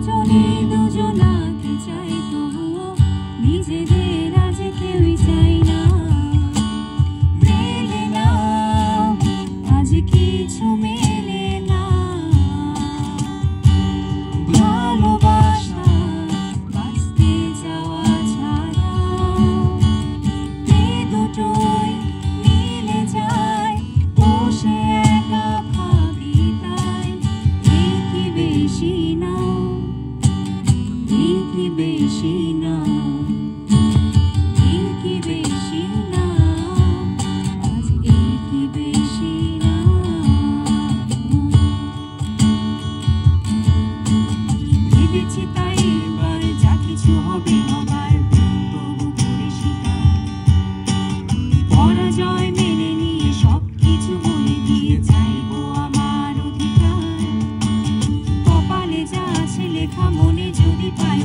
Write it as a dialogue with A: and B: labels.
A: দুজনে দুজনাকে চাই, তবুও নিজেদের আজ কেউই চাই না। মেলে না আজ কিছু, মেলে না ভালোবাসা বাঁচতে যাওয়া ছাড়া। এই দুটোই মিলে যায়, বসে একা খাবি তাই। এই কি বেশি না, এই কি বেশি না, এই কি বেশি না, আজ এই কি বেশি না। ভেবেছি তাই এবার যা কিছু হবে হবার, তবু করে স্বীকার। পরাজয় মেনে নিয়ে সবকিছু বলে দিয়ে চাইবো আমার অধিকার। কপালে যা আছে লেখা, মনে যদি পাই